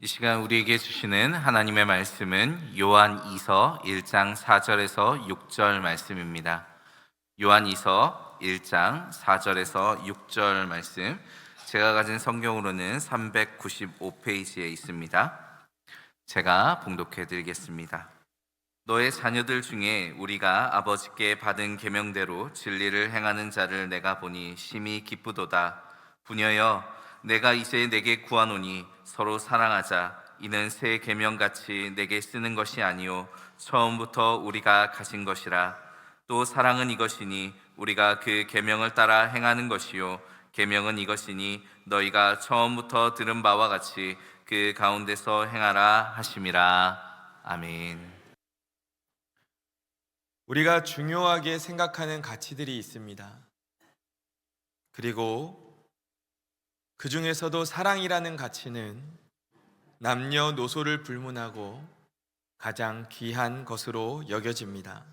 이 시간 우리에게 주시는 하나님의 말씀은 요한 2서 1장 4절에서 6절 말씀입니다. 요한 2서 1장 4절에서 6절 말씀, 제가 가진 성경으로는 395페이지에 있습니다. 제가 봉독해 드리겠습니다. 너의 자녀들 중에 우리가 아버지께 받은 계명대로 진리를 행하는 자를 내가 보니 심히 기쁘도다. 부녀여, 내가 이제 내게 구하노니 서로 사랑하자. 이는 새 계명같이 내게 쓰는 것이 아니요 처음부터 우리가 가진 것이라. 또 사랑은 이것이니 우리가 그 계명을 따라 행하는 것이요 계명은 이것이니 너희가 처음부터 들은 바와 같이 그 가운데서 행하라 하심이라. 아멘. 우리가 중요하게 생각하는 가치들이 있습니다. 그리고 그 중에서도 사랑이라는 가치는 남녀노소를 불문하고 가장 귀한 것으로 여겨집니다.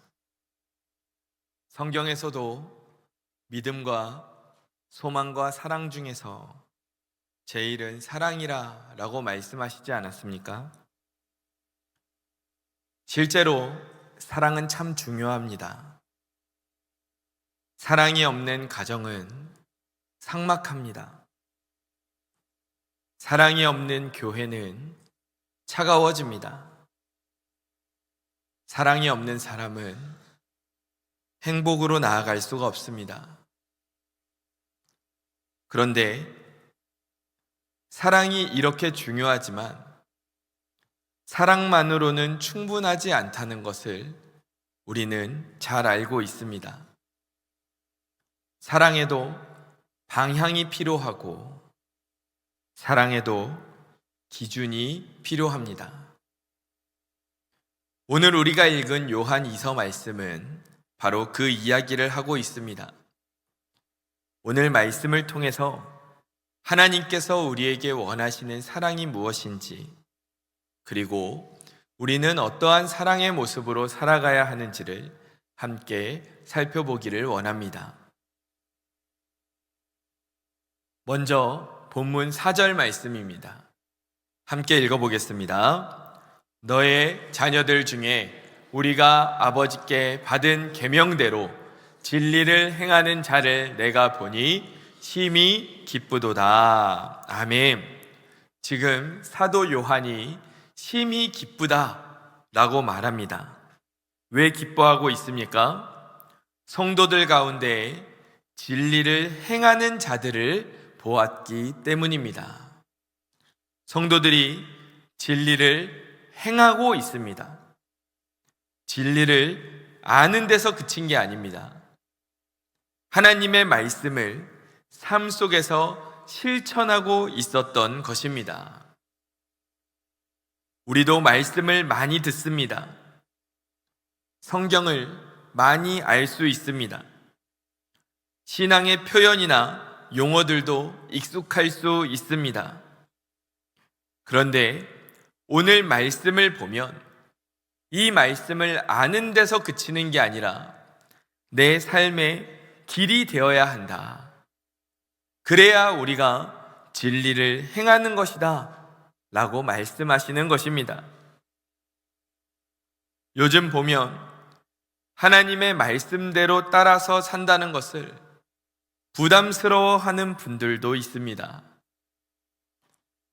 성경에서도 믿음과 소망과 사랑 중에서 제일은 사랑이라 라고 말씀하시지 않았습니까? 실제로 사랑은 참 중요합니다. 사랑이 없는 가정은 삭막합니다. 사랑이 없는 교회는 차가워집니다. 사랑이 없는 사람은 행복으로 나아갈 수가 없습니다. 그런데 사랑이 이렇게 중요하지만 사랑만으로는 충분하지 않다는 것을 우리는 잘 알고 있습니다. 사랑에도 방향이 필요하고 사랑에도 기준이 필요합니다. 오늘 우리가 읽은 요한 2서 말씀은 바로 그 이야기를 하고 있습니다. 오늘 말씀을 통해서 하나님께서 우리에게 원하시는 사랑이 무엇인지, 그리고 우리는 어떠한 사랑의 모습으로 살아가야 하는지를 함께 살펴보기를 원합니다. 먼저 본문 4절 말씀입니다. 함께 읽어보겠습니다. 너의 자녀들 중에 우리가 아버지께 받은 계명대로 진리를 행하는 자를 내가 보니 심히 기쁘도다. 아멘. 지금 사도 요한이 심히 기쁘다 라고 말합니다. 왜 기뻐하고 있습니까? 성도들 가운데 진리를 행하는 자들을 보았기 때문입니다. 성도들이 진리를 행하고 있습니다. 진리를 아는 데서 그친 게 아닙니다. 하나님의 말씀을 삶 속에서 실천하고 있었던 것입니다. 우리도 말씀을 많이 듣습니다. 성경을 많이 알 수 있습니다. 신앙의 표현이나 용어들도 익숙할 수 있습니다. 그런데 오늘 말씀을 보면 이 말씀을 아는 데서 그치는 게 아니라 내 삶의 길이 되어야 한다. 그래야 우리가 진리를 행하는 것이다 라고 말씀하시는 것입니다. 요즘 보면 하나님의 말씀대로 따라서 산다는 것을 부담스러워하는 분들도 있습니다.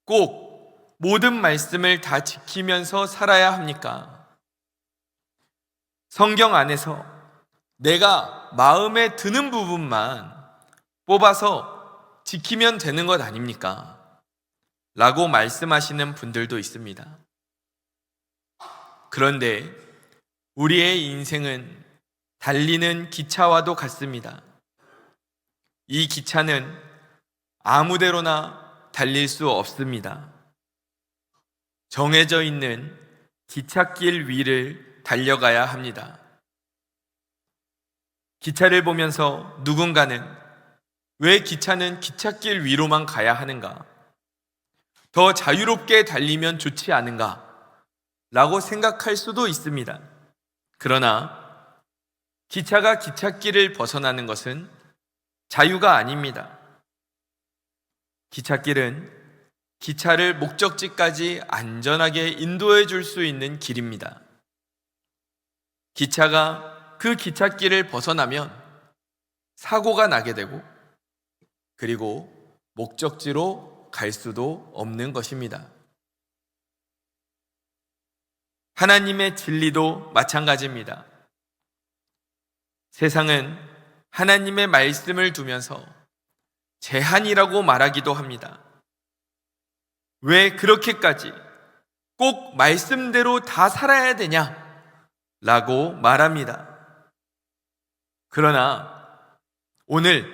꼭 모든 말씀을 다 지키면서 살아야 합니까? 성경 안에서 내가 마음에 드는 부분만 뽑아서 지키면 되는 것 아닙니까? 라고 말씀하시는 분들도 있습니다. 그런데 우리의 인생은 달리는 기차와도 같습니다. 이 기차는 아무데로나 달릴 수 없습니다. 정해져 있는 기찻길 위를 달려가야 합니다. 기차를 보면서 누군가는 왜 기차는 기찻길 위로만 가야 하는가? 더 자유롭게 달리면 좋지 않은가? 라고 생각할 수도 있습니다. 그러나 기차가 기찻길을 벗어나는 것은 자유가 아닙니다. 기찻길은 기차를 목적지까지 안전하게 인도해 줄 수 있는 길입니다. 기차가 그 기찻길을 벗어나면 사고가 나게 되고 그리고 목적지로 갈 수도 없는 것입니다. 하나님의 진리도 마찬가지입니다. 세상은 하나님의 말씀을 두면서 제한이라고 말하기도 합니다. 왜 그렇게까지 꼭 말씀대로 다 살아야 되냐? 라고 말합니다. 그러나 오늘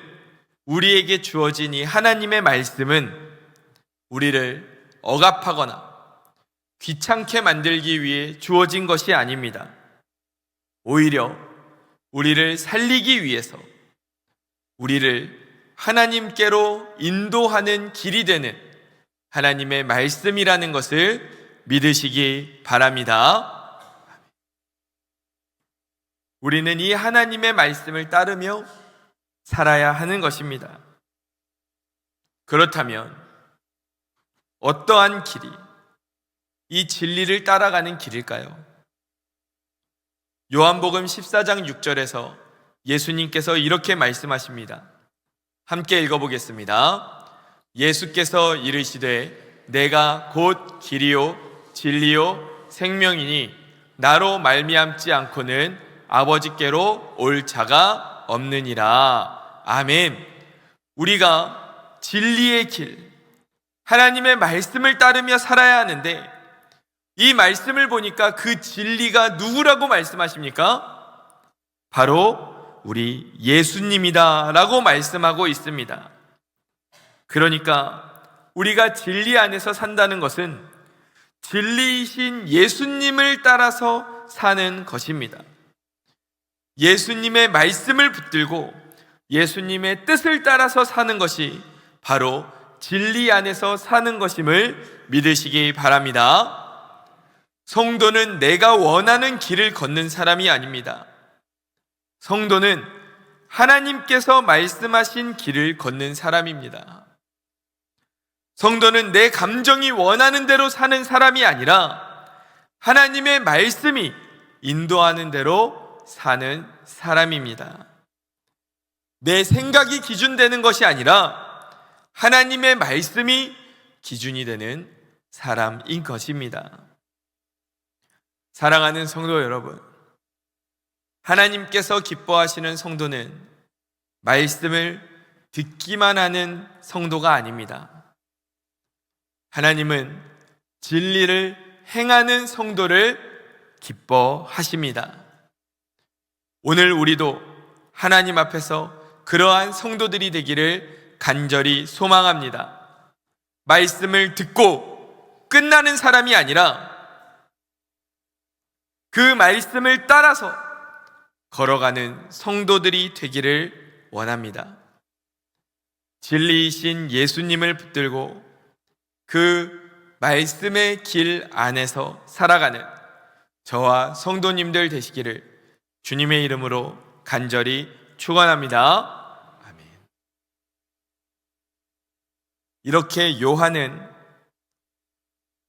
우리에게 주어진 이 하나님의 말씀은 우리를 억압하거나 귀찮게 만들기 위해 주어진 것이 아닙니다. 오히려 우리를 살리기 위해서 우리를 하나님께로 인도하는 길이 되는 하나님의 말씀이라는 것을 믿으시기 바랍니다. 우리는 이 하나님의 말씀을 따르며 살아야 하는 것입니다. 그렇다면 어떠한 길이 이 진리를 따라가는 길일까요? 요한복음 14장 6절에서 예수님께서 이렇게 말씀하십니다. 함께 읽어보겠습니다. 예수께서 이르시되 내가 곧 길이요 진리요 생명이니 나로 말미암지 않고는 아버지께로 올 자가 없느니라. 아멘. 우리가 진리의 길, 하나님의 말씀을 따르며 살아야 하는데 이 말씀을 보니까 그 진리가 누구라고 말씀하십니까? 바로 우리 예수님이다 라고 말씀하고 있습니다. 그러니까 우리가 진리 안에서 산다는 것은 진리이신 예수님을 따라서 사는 것입니다. 예수님의 말씀을 붙들고 예수님의 뜻을 따라서 사는 것이 바로 진리 안에서 사는 것임을 믿으시기 바랍니다. 성도는 내가 원하는 길을 걷는 사람이 아닙니다. 성도는 하나님께서 말씀하신 길을 걷는 사람입니다. 성도는 내 감정이 원하는 대로 사는 사람이 아니라 하나님의 말씀이 인도하는 대로 사는 사람입니다. 내 생각이 기준되는 것이 아니라 하나님의 말씀이 기준이 되는 사람인 것입니다. 사랑하는 성도 여러분, 하나님께서 기뻐하시는 성도는 말씀을 듣기만 하는 성도가 아닙니다. 하나님은 진리를 행하는 성도를 기뻐하십니다. 오늘 우리도 하나님 앞에서 그러한 성도들이 되기를 간절히 소망합니다. 말씀을 듣고 끝나는 사람이 아니라 그 말씀을 따라서 걸어가는 성도들이 되기를 원합니다. 진리이신 예수님을 붙들고 그 말씀의 길 안에서 살아가는 저와 성도님들 되시기를 주님의 이름으로 간절히 축원합니다. 아멘. 이렇게 요한은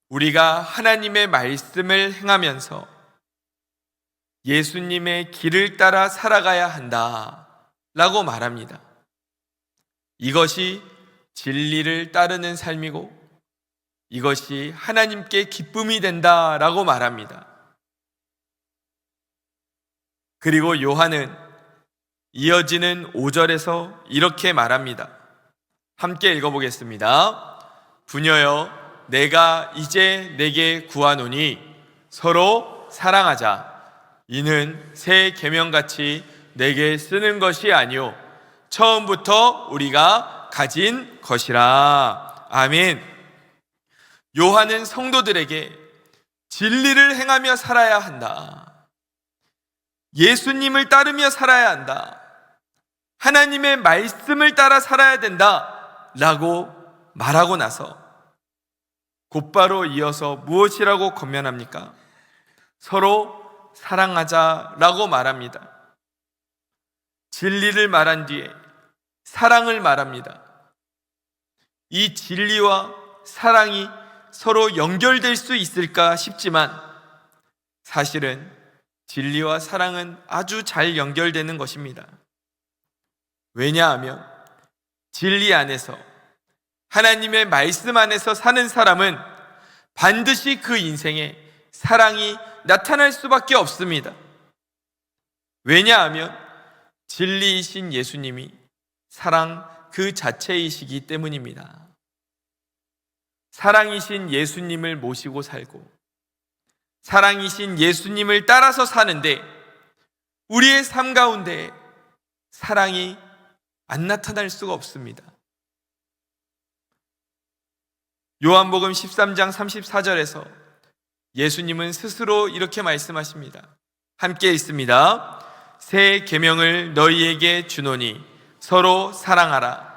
우리가 하나님의 말씀을 행하면서 예수님의 길을 따라 살아가야 한다라고 말합니다. 이것이 진리를 따르는 삶이고 이것이 하나님께 기쁨이 된다라고 말합니다. 그리고 요한은 이어지는 5절에서 이렇게 말합니다. 함께 읽어보겠습니다. 부녀여 내가 이제 내게 구하노니 서로 사랑하자. 이는 새 계명같이 내게 쓰는 것이 아니요 처음부터 우리가 가진 것이라. 아멘. 요한은 성도들에게 진리를 행하며 살아야 한다. 예수님을 따르며 살아야 한다. 하나님의 말씀을 따라 살아야 된다 라고 말하고 나서 곧바로 이어서 무엇이라고 권면합니까? 서로 사랑하자라고 말합니다. 진리를 말한 뒤에 사랑을 말합니다. 이 진리와 사랑이 서로 연결될 수 있을까 싶지만 사실은 진리와 사랑은 아주 잘 연결되는 것입니다. 왜냐하면 진리 안에서, 하나님의 말씀 안에서 사는 사람은 반드시 그 인생에 사랑이 나타날 수밖에 없습니다. 왜냐하면 진리이신 예수님이 사랑 그 자체이시기 때문입니다. 사랑이신 예수님을 모시고 살고 사랑이신 예수님을 따라서 사는데 우리의 삶 가운데 사랑이 안 나타날 수가 없습니다. 요한복음 13장 34절에서 예수님은 스스로 이렇게 말씀하십니다. 함께 읽습니다. 새 계명을 너희에게 주노니 서로 사랑하라.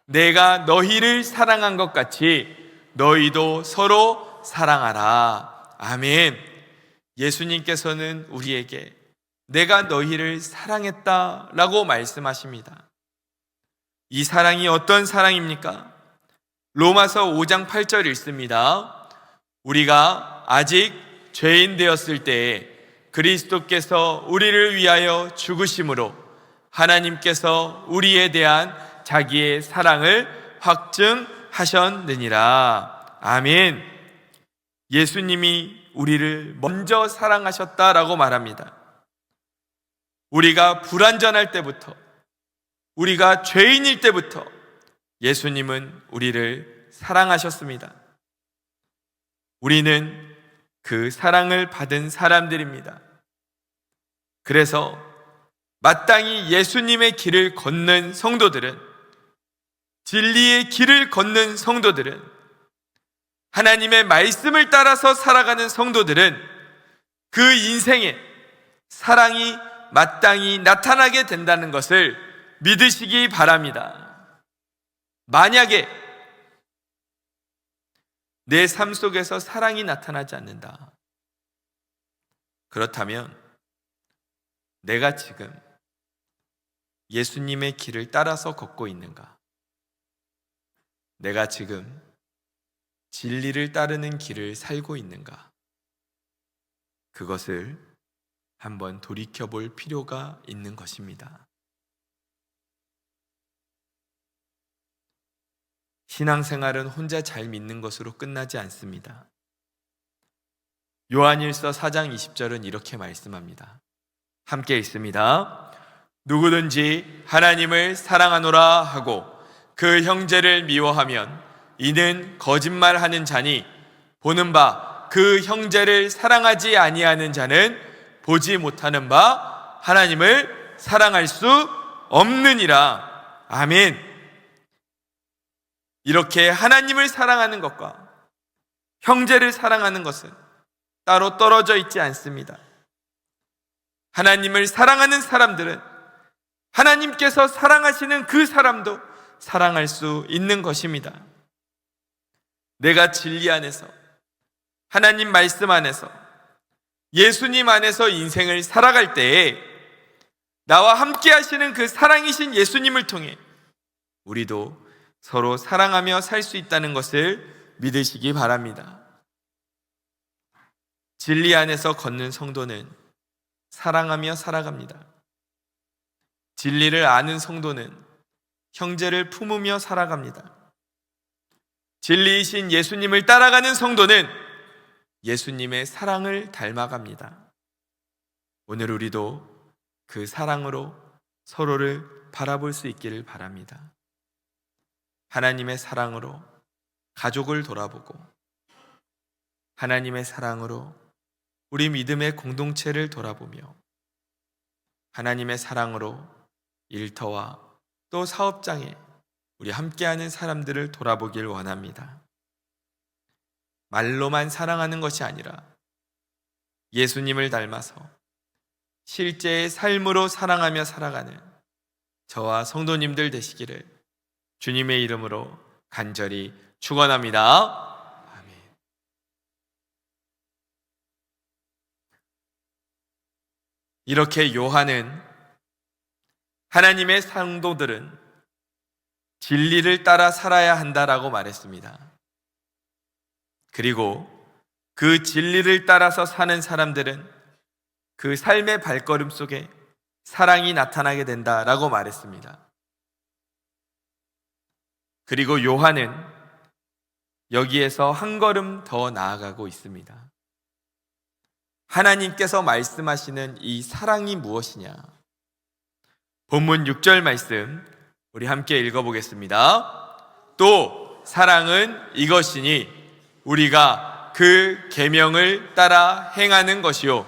내가 너희를 사랑한 것 같이 너희도 서로 사랑하라. 아멘. 예수님께서는 우리에게 내가 너희를 사랑했다라고 말씀하십니다. 이 사랑이 어떤 사랑입니까? 로마서 5장 8절 읽습니다. 우리가 아직 죄인 되었을 때에 그리스도께서 우리를 위하여 죽으심으로 하나님께서 우리에 대한 자기의 사랑을 확증하셨느니라. 아멘. 예수님이 우리를 먼저 사랑하셨다라고 말합니다. 우리가 불완전할 때부터, 우리가 죄인일 때부터 예수님은 우리를 사랑하셨습니다. 우리는 그 사랑을 받은 사람들입니다. 그래서 마땅히 예수님의 길을 걷는 성도들은, 진리의 길을 걷는 성도들은, 하나님의 말씀을 따라서 살아가는 성도들은 그 인생에 사랑이 마땅히 나타나게 된다는 것을 믿으시기 바랍니다. 만약에 내 삶 속에서 사랑이 나타나지 않는다. 그렇다면 내가 지금 예수님의 길을 따라서 걷고 있는가? 내가 지금 진리를 따르는 길을 살고 있는가? 그것을 한번 돌이켜볼 필요가 있는 것입니다. 신앙생활은 혼자 잘 믿는 것으로 끝나지 않습니다. 요한일서 4장 20절은 이렇게 말씀합니다. 함께 읽습니다. 누구든지 하나님을 사랑하노라 하고 그 형제를 미워하면 이는 거짓말하는 자니 보는 바 그 형제를 사랑하지 아니하는 자는 보지 못하는 바 하나님을 사랑할 수 없느니라. 아멘. 이렇게 하나님을 사랑하는 것과 형제를 사랑하는 것은 따로 떨어져 있지 않습니다. 하나님을 사랑하는 사람들은 하나님께서 사랑하시는 그 사람도 사랑할 수 있는 것입니다. 내가 진리 안에서, 하나님 말씀 안에서, 예수님 안에서 인생을 살아갈 때에 나와 함께 하시는 그 사랑이신 예수님을 통해 우리도 서로 사랑하며 살 수 있다는 것을 믿으시기 바랍니다. 진리 안에서 걷는 성도는 사랑하며 살아갑니다. 진리를 아는 성도는 형제를 품으며 살아갑니다. 진리이신 예수님을 따라가는 성도는 예수님의 사랑을 닮아갑니다. 오늘 우리도 그 사랑으로 서로를 바라볼 수 있기를 바랍니다. 하나님의 사랑으로 가족을 돌아보고 하나님의 사랑으로 우리 믿음의 공동체를 돌아보며 하나님의 사랑으로 일터와 또 사업장에 우리 함께하는 사람들을 돌아보길 원합니다. 말로만 사랑하는 것이 아니라 예수님을 닮아서 실제의 삶으로 사랑하며 살아가는 저와 성도님들 되시기를 주님의 이름으로 간절히 축원합니다. 아멘. 이렇게 요한은 하나님의 성도들은 진리를 따라 살아야 한다라고 말했습니다. 그리고 그 진리를 따라서 사는 사람들은 그 삶의 발걸음 속에 사랑이 나타나게 된다라고 말했습니다. 그리고 요한은 여기에서 한 걸음 더 나아가고 있습니다. 하나님께서 말씀하시는 이 사랑이 무엇이냐? 본문 6절 말씀 우리 함께 읽어보겠습니다. 또 사랑은 이것이니 우리가 그 계명을 따라 행하는 것이요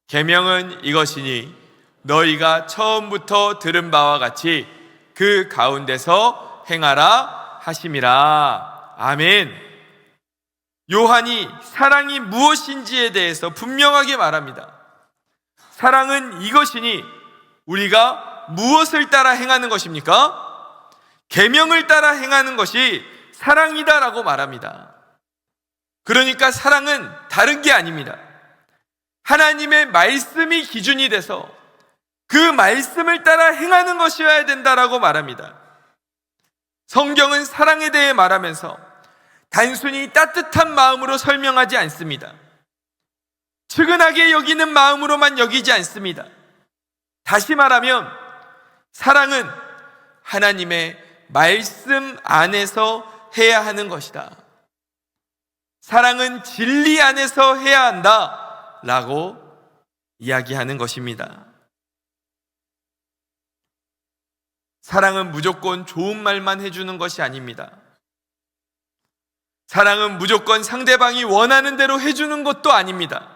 계명은 이것이니 너희가 처음부터 들은 바와 같이 그 가운데서 행하라 하심이라. 아멘. 요한이 사랑이 무엇인지에 대해서 분명하게 말합니다. 사랑은 이것이니 우리가 무엇을 따라 행하는 것입니까? 계명을 따라 행하는 것이 사랑이다라고 말합니다. 그러니까 사랑은 다른 게 아닙니다. 하나님의 말씀이 기준이 돼서 그 말씀을 따라 행하는 것이어야 된다라고 말합니다. 성경은 사랑에 대해 말하면서 단순히 따뜻한 마음으로 설명하지 않습니다. 측은하게 여기는 마음으로만 여기지 않습니다. 다시 말하면 사랑은 하나님의 말씀 안에서 해야 하는 것이다. 사랑은 진리 안에서 해야 한다 라고 이야기하는 것입니다. 사랑은 무조건 좋은 말만 해주는 것이 아닙니다. 사랑은 무조건 상대방이 원하는 대로 해주는 것도 아닙니다.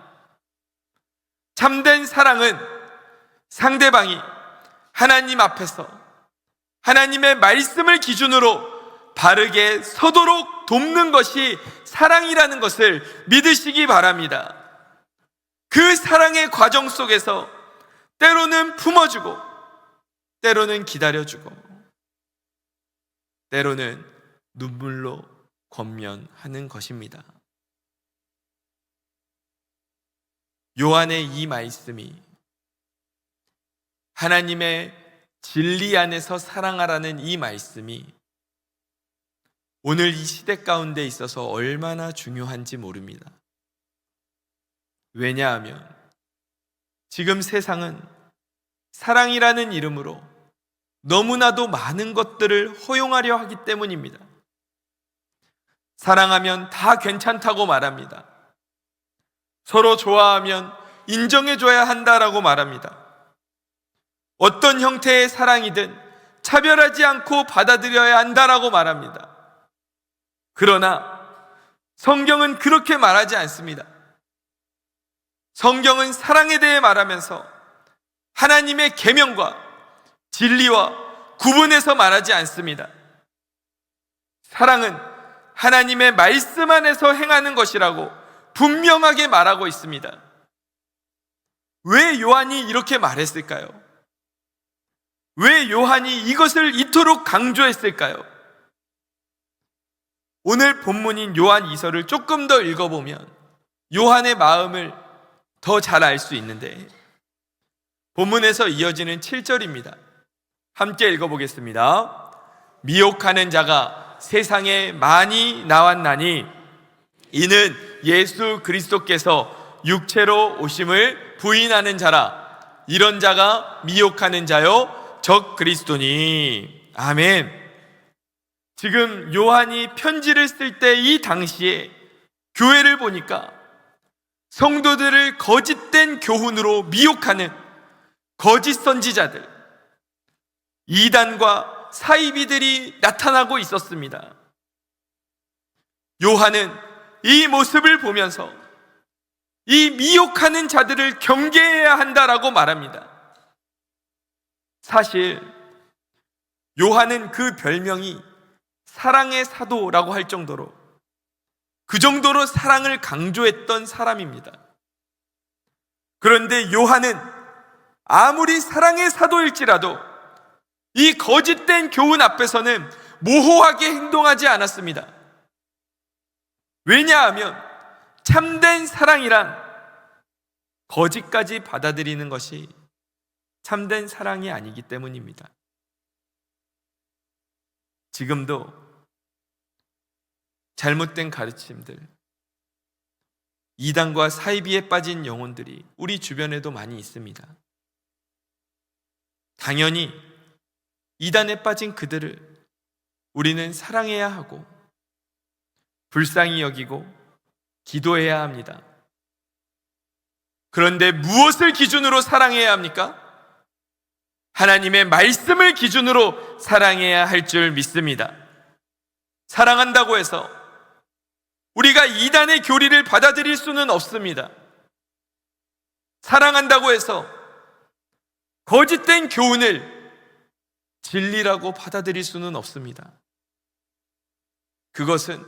참된 사랑은 상대방이 하나님 앞에서 하나님의 말씀을 기준으로 바르게 서도록 돕는 것이 사랑이라는 것을 믿으시기 바랍니다. 그 사랑의 과정 속에서 때로는 품어주고 때로는 기다려주고 때로는 눈물로 권면하는 것입니다. 요한의 이 말씀이 하나님의 진리 안에서 사랑하라는 이 말씀이 오늘 이 시대 가운데 있어서 얼마나 중요한지 모릅니다. 왜냐하면 지금 세상은 사랑이라는 이름으로 너무나도 많은 것들을 허용하려 하기 때문입니다. 사랑하면 다 괜찮다고 말합니다. 서로 좋아하면 인정해줘야 한다라고 말합니다. 어떤 형태의 사랑이든 차별하지 않고 받아들여야 한다라고 말합니다. 그러나 성경은 그렇게 말하지 않습니다. 성경은 사랑에 대해 말하면서 하나님의 계명과 진리와 구분해서 말하지 않습니다. 사랑은 하나님의 말씀 안에서 행하는 것이라고 분명하게 말하고 있습니다. 왜 요한이 이렇게 말했을까요? 왜 요한이 이것을 이토록 강조했을까요? 오늘 본문인 요한 2서를 조금 더 읽어보면 요한의 마음을 더 잘 알 수 있는데 본문에서 이어지는 7절입니다. 함께 읽어보겠습니다. 미혹하는 자가 세상에 많이 나왔나니 이는 예수 그리스도께서 육체로 오심을 부인하는 자라. 이런 자가 미혹하는 자요 적 그리스도니. 아멘. 지금 요한이 편지를 쓸 때 이 당시에 교회를 보니까 성도들을 거짓된 교훈으로 미혹하는 거짓 선지자들, 이단과 사이비들이 나타나고 있었습니다. 요한은 이 모습을 보면서 이 미혹하는 자들을 경계해야 한다라고 말합니다. 사실 요한은 그 별명이 사랑의 사도라고 할 정도로 그 정도로 사랑을 강조했던 사람입니다. 그런데 요한은 아무리 사랑의 사도일지라도 이 거짓된 교훈 앞에서는 모호하게 행동하지 않았습니다. 왜냐하면 참된 사랑이란 거짓까지 받아들이는 것이 참된 사랑이 아니기 때문입니다. 지금도 잘못된 가르침들, 이단과 사이비에 빠진 영혼들이 우리 주변에도 많이 있습니다. 당연히 이단에 빠진 그들을 우리는 사랑해야 하고 불쌍히 여기고 기도해야 합니다. 그런데 무엇을 기준으로 사랑해야 합니까? 하나님의 말씀을 기준으로 사랑해야 할 줄 믿습니다. 사랑한다고 해서 우리가 이단의 교리를 받아들일 수는 없습니다. 사랑한다고 해서 거짓된 교훈을 진리라고 받아들일 수는 없습니다. 그것은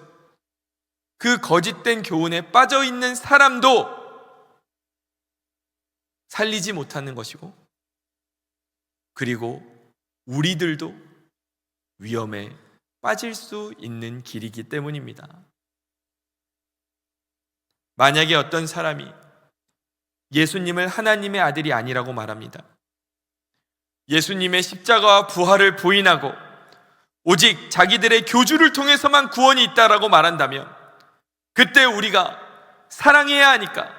그 거짓된 교훈에 빠져 있는 사람도 살리지 못하는 것이고, 그리고 우리들도 위험에 빠질 수 있는 길이기 때문입니다. 만약에 어떤 사람이 예수님을 하나님의 아들이 아니라고 말합니다. 예수님의 십자가와 부활을 부인하고 오직 자기들의 교주를 통해서만 구원이 있다라고 말한다면, 그때 우리가 사랑해야 하니까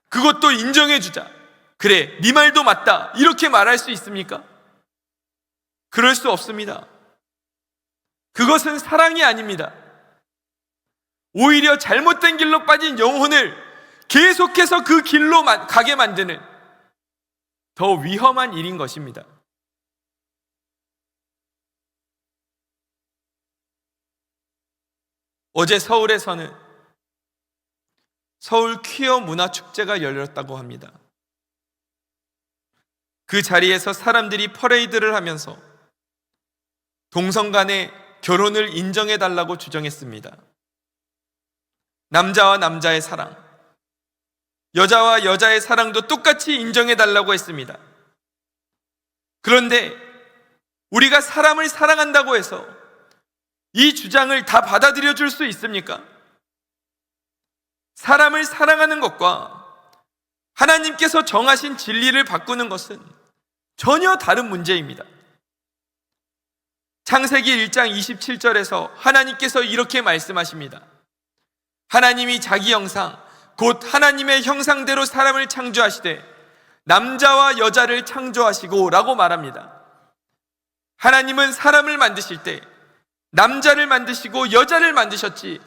그것도 인정해주자, 그래 네 말도 맞다, 이렇게 말할 수 있습니까? 그럴 수 없습니다. 그것은 사랑이 아닙니다. 오히려 잘못된 길로 빠진 영혼을 계속해서 그 길로 가게 만드는 더 위험한 일인 것입니다. 어제 서울에서는 서울 퀴어 문화축제가 열렸다고 합니다. 그 자리에서 사람들이 퍼레이드를 하면서 동성 간의 결혼을 인정해달라고 주장했습니다. 남자와 남자의 사랑, 여자와 여자의 사랑도 똑같이 인정해달라고 했습니다. 그런데 우리가 사람을 사랑한다고 해서 이 주장을 다 받아들여 줄 수 있습니까? 사람을 사랑하는 것과 하나님께서 정하신 진리를 바꾸는 것은 전혀 다른 문제입니다. 창세기 1장 27절에서 하나님께서 이렇게 말씀하십니다. 하나님이 자기 형상, 곧 하나님의 형상대로 사람을 창조하시되 남자와 여자를 창조하시고 라고 말합니다. 하나님은 사람을 만드실 때 남자를 만드시고 여자를 만드셨지,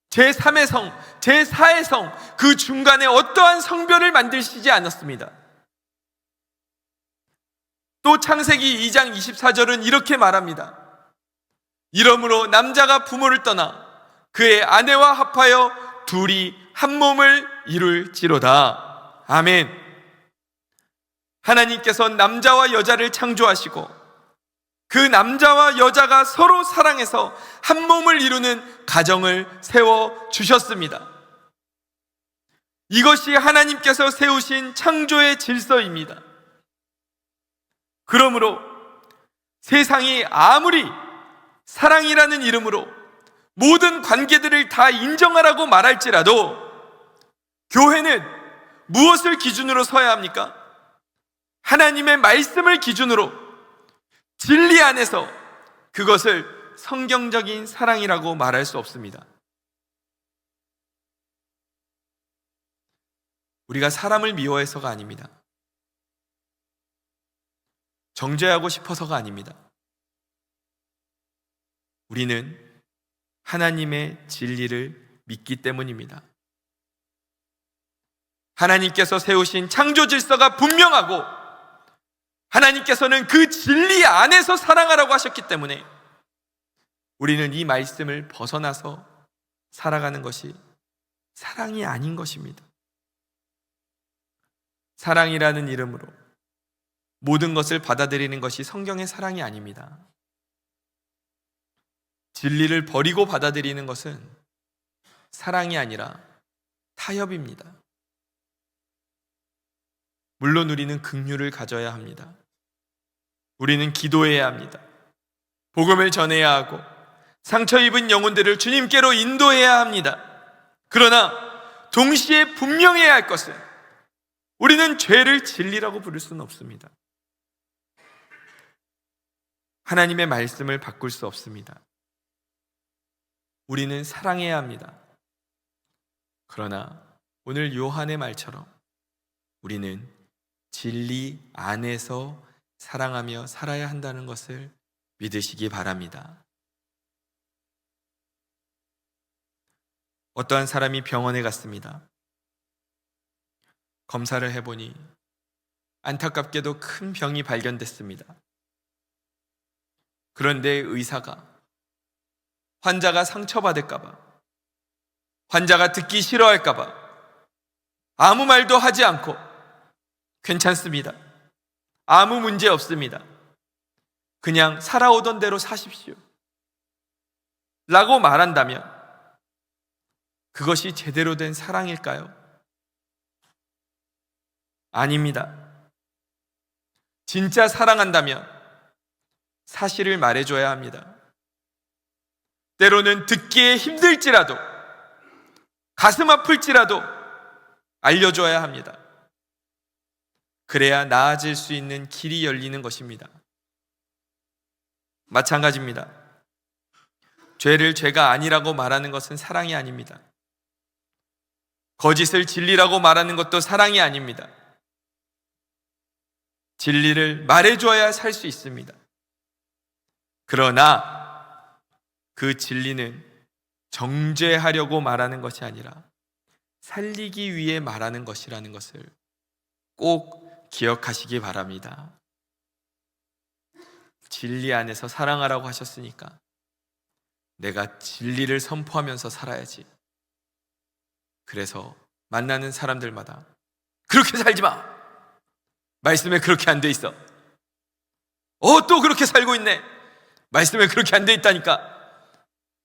제3의 성, 제4의 성, 그 중간에 어떠한 성별을 만드시지 않았습니다. 또 창세기 2장 24절은 이렇게 말합니다. 이러므로 남자가 부모를 떠나 그의 아내와 합하여 둘이 한 몸을 이룰지로다. 아멘. 하나님께서 남자와 여자를 창조하시고 그 남자와 여자가 서로 사랑해서 한 몸을 이루는 가정을 세워주셨습니다. 이것이 하나님께서 세우신 창조의 질서입니다. 그러므로 세상이 아무리 사랑이라는 이름으로 모든 관계들을 다 인정하라고 말할지라도 교회는 무엇을 기준으로 서야 합니까? 하나님의 말씀을 기준으로 진리 안에서 그것을 성경적인 사랑이라고 말할 수 없습니다. 우리가 사람을 미워해서가 아닙니다. 정죄하고 싶어서가 아닙니다. 우리는 하나님의 진리를 믿기 때문입니다. 하나님께서 세우신 창조 질서가 분명하고 하나님께서는 그 진리 안에서 사랑하라고 하셨기 때문에 우리는 이 말씀을 벗어나서 살아가는 것이 사랑이 아닌 것입니다. 사랑이라는 이름으로 모든 것을 받아들이는 것이 성경의 사랑이 아닙니다. 진리를 버리고 받아들이는 것은 사랑이 아니라 타협입니다. 물론 우리는 긍휼을 가져야 합니다. 우리는 기도해야 합니다. 복음을 전해야 하고 상처 입은 영혼들을 주님께로 인도해야 합니다. 그러나 동시에 분명해야 할 것은 우리는 죄를 진리라고 부를 수는 없습니다. 하나님의 말씀을 바꿀 수 없습니다. 우리는 사랑해야 합니다. 그러나 오늘 요한의 말처럼 우리는 진리 안에서 사랑하며 살아야 한다는 것을 믿으시기 바랍니다. 어떠한 사람이 병원에 갔습니다. 검사를 해보니 안타깝게도 큰 병이 발견됐습니다. 그런데 의사가 환자가 상처받을까봐, 환자가 듣기 싫어할까봐 아무 말도 하지 않고 괜찮습니다, 아무 문제 없습니다, 그냥 살아오던 대로 사십시오 라고 말한다면 그것이 제대로 된 사랑일까요? 아닙니다. 진짜 사랑한다면 사실을 말해줘야 합니다. 때로는 듣기에 힘들지라도, 가슴 아플지라도 알려줘야 합니다. 그래야 나아질 수 있는 길이 열리는 것입니다. 마찬가지입니다. 죄를 죄가 아니라고 말하는 것은 사랑이 아닙니다. 거짓을 진리라고 말하는 것도 사랑이 아닙니다. 진리를 말해줘야 살 수 있습니다. 그러나 그 진리는 정죄하려고 말하는 것이 아니라 살리기 위해 말하는 것이라는 것을 꼭 기억하시기 바랍니다. 진리 안에서 사랑하라고 하셨으니까 내가 진리를 선포하면서 살아야지. 그래서 만나는 사람들마다 그렇게 살지 마! 말씀에 그렇게 안 돼 있어. 또 그렇게 살고 있네. 말씀에 그렇게 안 돼 있다니까.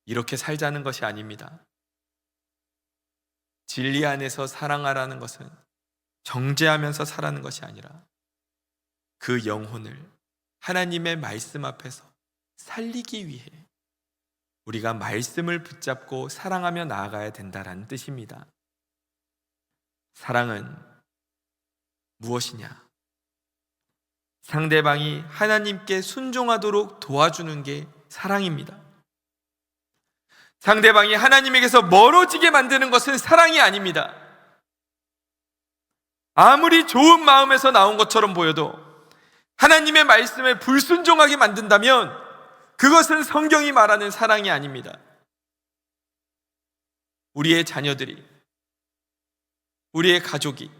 이렇게 살자는 것이 아닙니다. 진리 안에서 사랑하라는 것은 정죄하면서 살아는 것이 아니라 그 영혼을 하나님의 말씀 앞에서 살리기 위해 우리가 말씀을 붙잡고 사랑하며 나아가야 된다는 뜻입니다. 사랑은 무엇이냐? 상대방이 하나님께 순종하도록 도와주는 게 사랑입니다. 상대방이 하나님에게서 멀어지게 만드는 것은 사랑이 아닙니다. 아무리 좋은 마음에서 나온 것처럼 보여도 하나님의 말씀에 불순종하게 만든다면 그것은 성경이 말하는 사랑이 아닙니다. 우리의 자녀들이, 우리의 가족이,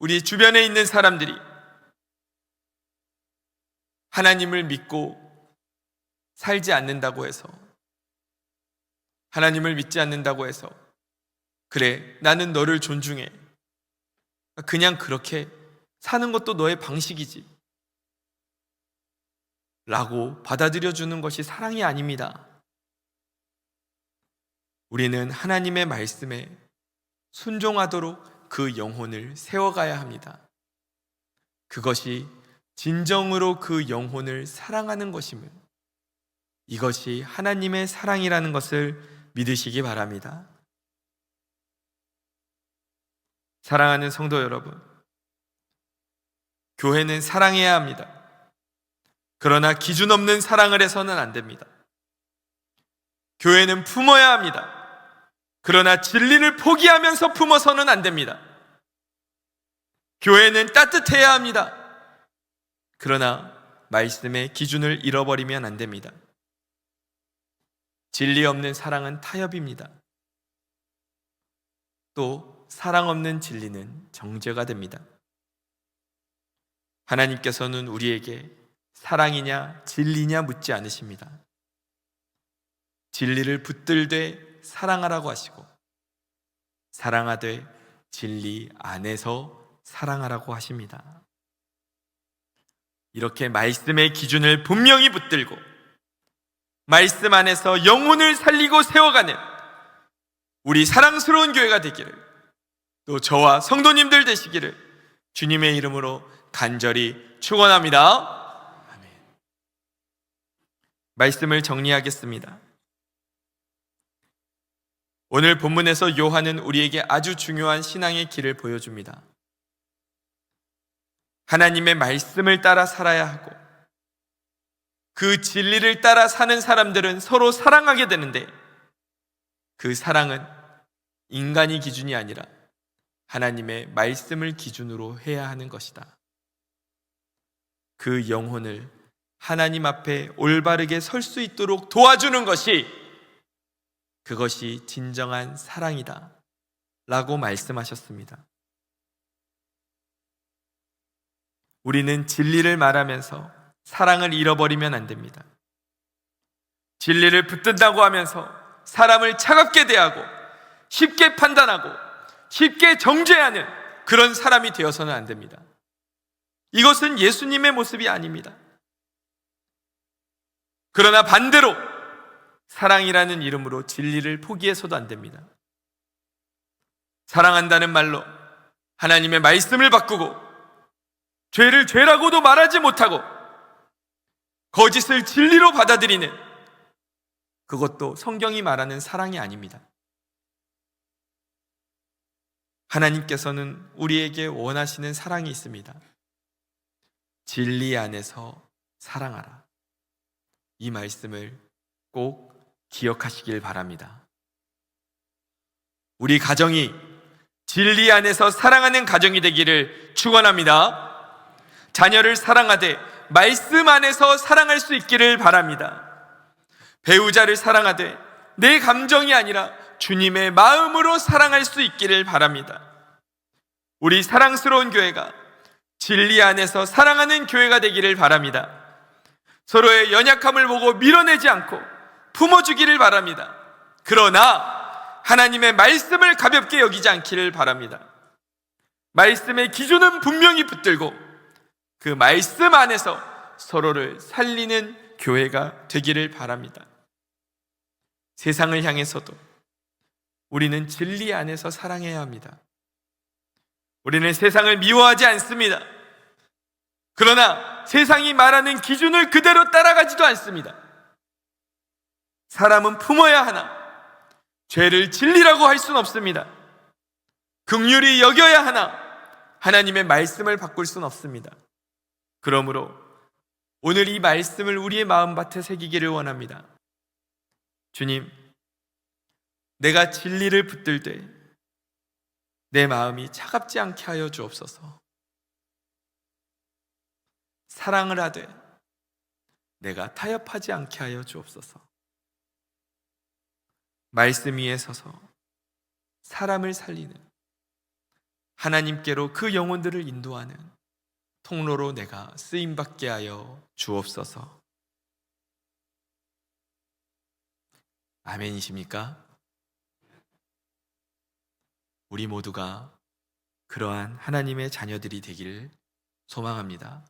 우리 주변에 있는 사람들이 하나님을 믿고 살지 않는다고 해서, 하나님을 믿지 않는다고 해서 그래, 나는 너를 존중해, 그냥 그렇게 사는 것도 너의 방식이지 라고 받아들여주는 것이 사랑이 아닙니다. 우리는 하나님의 말씀에 순종하도록 그 영혼을 세워가야 합니다. 그것이 진정으로 그 영혼을 사랑하는 것임을, 이것이 하나님의 사랑이라는 것을 믿으시기 바랍니다. 사랑하는 성도 여러분, 교회는 사랑해야 합니다. 그러나 기준 없는 사랑을 해서는 안 됩니다. 교회는 품어야 합니다. 그러나 진리를 포기하면서 품어서는 안 됩니다. 교회는 따뜻해야 합니다. 그러나 말씀의 기준을 잃어버리면 안 됩니다. 진리 없는 사랑은 타협입니다. 또 사랑 없는 진리는 정죄가 됩니다. 하나님께서는 우리에게 사랑이냐 진리냐 묻지 않으십니다. 진리를 붙들되 사랑하라고 하시고 사랑하되 진리 안에서 사랑하라고 하십니다. 이렇게 말씀의 기준을 분명히 붙들고 말씀 안에서 영혼을 살리고 세워가는 우리 사랑스러운 교회가 되기를, 또 저와 성도님들 되시기를 주님의 이름으로 간절히 축원합니다. 아멘. 말씀을 정리하겠습니다. 오늘 본문에서 요한은 우리에게 아주 중요한 신앙의 길을 보여줍니다. 하나님의 말씀을 따라 살아야 하고 그 진리를 따라 사는 사람들은 서로 사랑하게 되는데, 그 사랑은 인간이 기준이 아니라 하나님의 말씀을 기준으로 해야 하는 것이다. 그 영혼을 하나님 앞에 올바르게 설 수 있도록 도와주는 것이, 그것이 진정한 사랑이다 라고 말씀하셨습니다. 우리는 진리를 말하면서 사랑을 잃어버리면 안 됩니다. 진리를 붙든다고 하면서 사람을 차갑게 대하고 쉽게 판단하고 쉽게 정죄하는 그런 사람이 되어서는 안 됩니다. 이것은 예수님의 모습이 아닙니다. 그러나 반대로 사랑이라는 이름으로 진리를 포기해서도 안 됩니다. 사랑한다는 말로 하나님의 말씀을 바꾸고 죄를 죄라고도 말하지 못하고 거짓을 진리로 받아들이는, 그것도 성경이 말하는 사랑이 아닙니다. 하나님께서는 우리에게 원하시는 사랑이 있습니다. 진리 안에서 사랑하라. 이 말씀을 꼭 기억하시길 바랍니다. 우리 가정이 진리 안에서 사랑하는 가정이 되기를 축원합니다. 자녀를 사랑하되 말씀 안에서 사랑할 수 있기를 바랍니다. 배우자를 사랑하되 내 감정이 아니라 주님의 마음으로 사랑할 수 있기를 바랍니다. 우리 사랑스러운 교회가 진리 안에서 사랑하는 교회가 되기를 바랍니다. 서로의 연약함을 보고 밀어내지 않고 품어주기를 바랍니다. 그러나 하나님의 말씀을 가볍게 여기지 않기를 바랍니다. 말씀의 기준은 분명히 붙들고 그 말씀 안에서 서로를 살리는 교회가 되기를 바랍니다. 세상을 향해서도 우리는 진리 안에서 사랑해야 합니다. 우리는 세상을 미워하지 않습니다. 그러나 세상이 말하는 기준을 그대로 따라가지도 않습니다. 사람은 품어야 하나 죄를 진리라고 할 수는 없습니다. 긍휼히 여겨야 하나 하나님의 말씀을 바꿀 수는 없습니다. 그러므로 오늘 이 말씀을 우리의 마음밭에 새기기를 원합니다. 주님, 내가 진리를 붙들 때 내 마음이 차갑지 않게 하여 주옵소서. 사랑을 하되 내가 타협하지 않게 하여 주옵소서. 말씀 위에 서서 사람을 살리는, 하나님께로 그 영혼들을 인도하는 통로로 내가 쓰임받게 하여 주옵소서. 아멘이십니까? 우리 모두가 그러한 하나님의 자녀들이 되기를 소망합니다.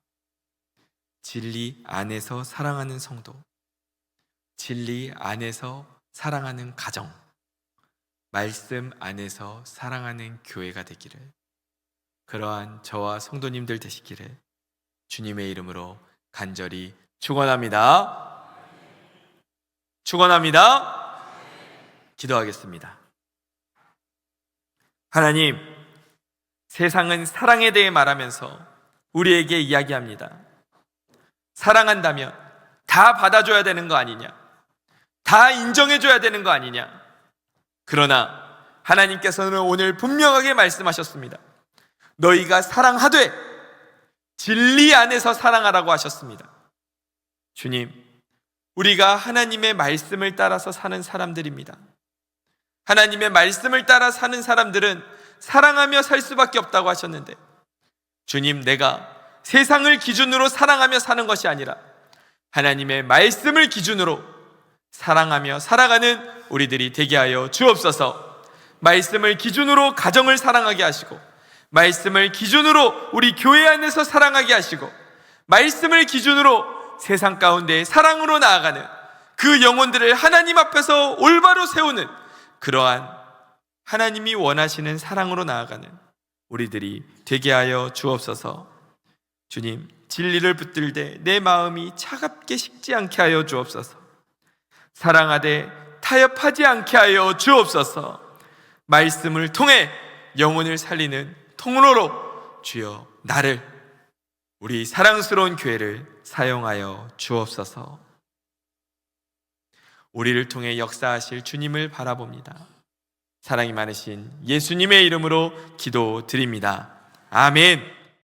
진리 안에서 사랑하는 성도, 진리 안에서 사랑하는 가정, 말씀 안에서 사랑하는 교회가 되기를, 그러한 저와 성도님들 되시기를 주님의 이름으로 간절히 축원합니다. 축원합니다. 기도하겠습니다. 하나님, 세상은 사랑에 대해 말하면서 우리에게 이야기합니다. 사랑한다면 다 받아줘야 되는 거 아니냐, 다 인정해줘야 되는 거 아니냐. 그러나 하나님께서는 오늘 분명하게 말씀하셨습니다. 너희가 사랑하되 진리 안에서 사랑하라고 하셨습니다. 주님, 우리가 하나님의 말씀을 따라서 사는 사람들입니다. 하나님의 말씀을 따라 사는 사람들은 사랑하며 살 수밖에 없다고 하셨는데, 주님, 내가 세상을 기준으로 사랑하며 사는 것이 아니라 하나님의 말씀을 기준으로 사랑하며 살아가는 우리들이 되게 하여 주옵소서. 말씀을 기준으로 가정을 사랑하게 하시고, 말씀을 기준으로 우리 교회 안에서 사랑하게 하시고, 말씀을 기준으로 세상 가운데 사랑으로 나아가는 그 영혼들을 하나님 앞에서 올바로 세우는 그러한 하나님이 원하시는 사랑으로 나아가는 우리들이 되게 하여 주옵소서. 주님, 진리를 붙들되 내 마음이 차갑게 식지 않게 하여 주옵소서. 사랑하되 타협하지 않게 하여 주옵소서. 말씀을 통해 영혼을 살리는 통로로 주여 나를, 우리 사랑스러운 교회를 사용하여 주옵소서. 우리를 통해 역사하실 주님을 바라봅니다. 사랑이 많으신 예수님의 이름으로 기도드립니다. 아멘.